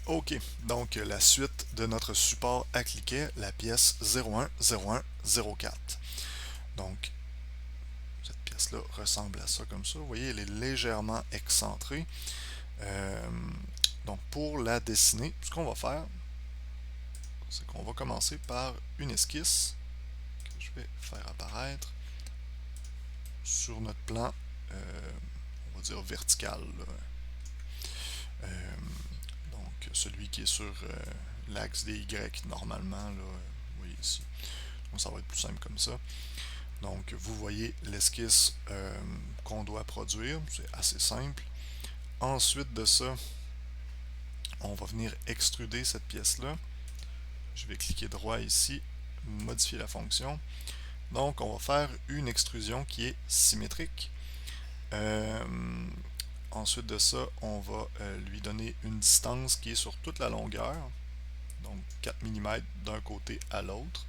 OK, donc la suite de notre support à cliquet, la pièce 010104. Donc, cette pièce-là ressemble à ça comme ça. Vous voyez, elle est légèrement excentrée. Euh, donc, pour la dessiner, ce qu'on va faire, c'est qu'on va commencer par une esquisse que je vais faire apparaître sur notre plan, on va dire vertical, là. Donc, celui qui est sur l'axe des Y normalement, là, vous voyez ici. Donc, ça va être plus simple comme ça. Donc, vous voyez l'esquisse qu'on doit produire, c'est assez simple. Ensuite de ça, on va venir extruder cette pièce-là. Je vais cliquer droit ici, modifier la fonction. Donc, on va faire une extrusion qui est symétrique. Ensuite de ça, on va lui donner une distance qui est sur toute la longueur, donc 4 mm d'un côté à l'autre,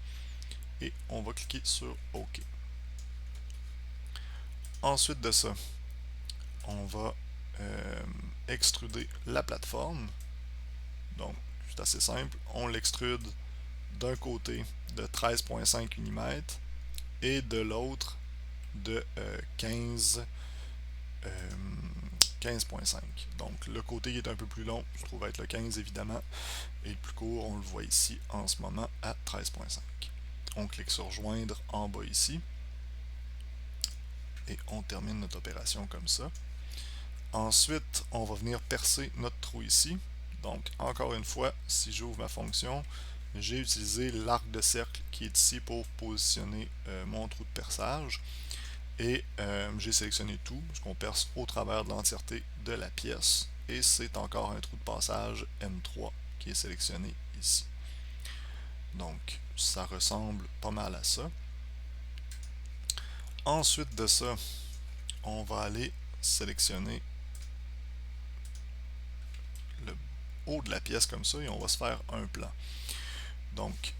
et on va cliquer sur OK. Ensuite de ça, on va extruder la plateforme. Donc, c'est assez simple. On l'extrude d'un côté de 13,5 mm et de l'autre de 15,5. Donc, le côté qui est un peu plus long se trouve être le 15 évidemment, et le plus court, on le voit ici en ce moment à 13,5. On clique sur joindre en bas ici et on termine notre opération comme ça. Ensuite, on va venir percer notre trou ici. Donc, encore une fois, si j'ouvre ma fonction, j'ai utilisé l'arc de cercle qui est ici pour positionner mon trou de perçage. Et j'ai sélectionné tout, parce qu'on perce au travers de l'entièreté de la pièce. Et c'est encore un trou de passage M3 qui est sélectionné ici. Donc, ça ressemble pas mal à ça. Ensuite de ça, on va aller sélectionner le haut de la pièce comme ça et on va se faire un plan. Donc,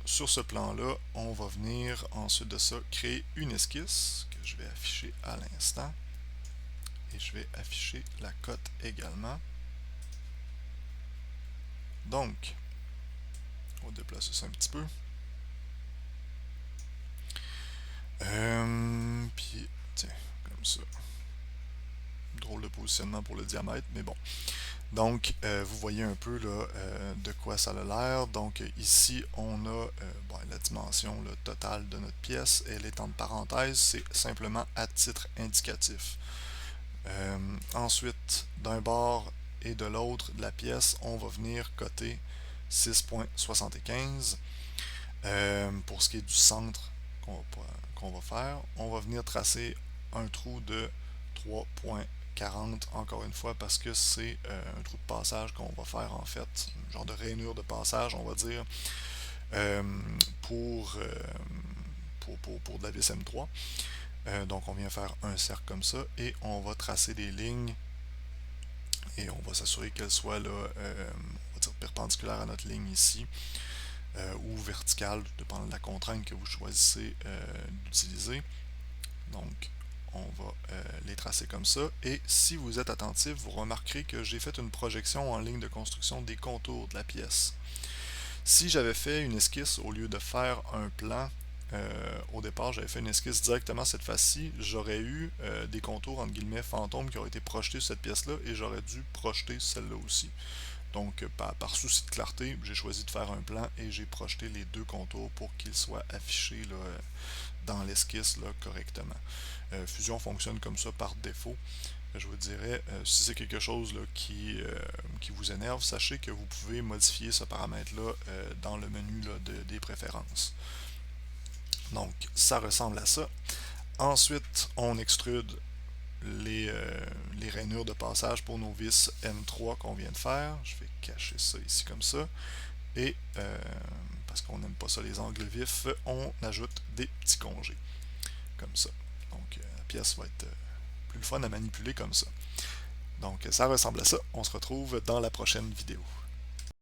sur ce plan-là, on va venir ensuite de ça créer une esquisse que je vais afficher à l'instant. Et je vais afficher la cote également. Donc, on va déplacer ça un petit peu. Puis, tiens, comme ça. Drôle de positionnement pour le diamètre, mais bon. Donc, vous voyez un peu là, de quoi ça a l'air. Donc, ici, on a bon, la dimension là, totale de notre pièce. Elle est entre parenthèses, c'est simplement à titre indicatif. Ensuite, d'un bord et de l'autre de la pièce, on va venir coter 6,75. Pour ce qui est du centre qu'on va faire, on va venir tracer un trou de 3,40 encore une fois parce que c'est un trou de passage qu'on va faire en fait, un genre de rainure de passage on va dire pour, pour de la vis M3. Donc on vient faire un cercle comme ça et on va tracer des lignes et on va s'assurer qu'elles soient là, on va dire perpendiculaires à notre ligne ici. Ou verticale, dépendant de la contrainte que vous choisissez d'utiliser. Donc, on va les tracer comme ça. Et si vous êtes attentif, vous remarquerez que j'ai fait une projection en ligne de construction des contours de la pièce. Si j'avais fait une esquisse au lieu de faire un plan, au départ j'avais fait une esquisse directement cette fois-ci, j'aurais eu des contours entre guillemets fantômes qui auraient été projetés sur cette pièce-là et j'aurais dû projeter celle-là aussi. Donc, par souci de clarté, j'ai choisi de faire un plan et j'ai projeté les deux contours pour qu'ils soient affichés là, dans l'esquisse correctement. Fusion fonctionne comme ça par défaut. Je vous dirais, si c'est quelque chose là, qui vous énerve, sachez que vous pouvez modifier ce paramètre-là dans le menu là, des préférences. Donc, ça ressemble à ça. Ensuite, on extrude les rainures de passage pour nos vis M3 qu'on vient de faire. Je vais cacher ça ici comme ça. Et parce qu'on n'aime pas ça les angles vifs, on ajoute des petits congés. Comme ça. Donc la pièce va être plus le fun à manipuler comme ça. Donc ça ressemble à ça. On se retrouve dans la prochaine vidéo.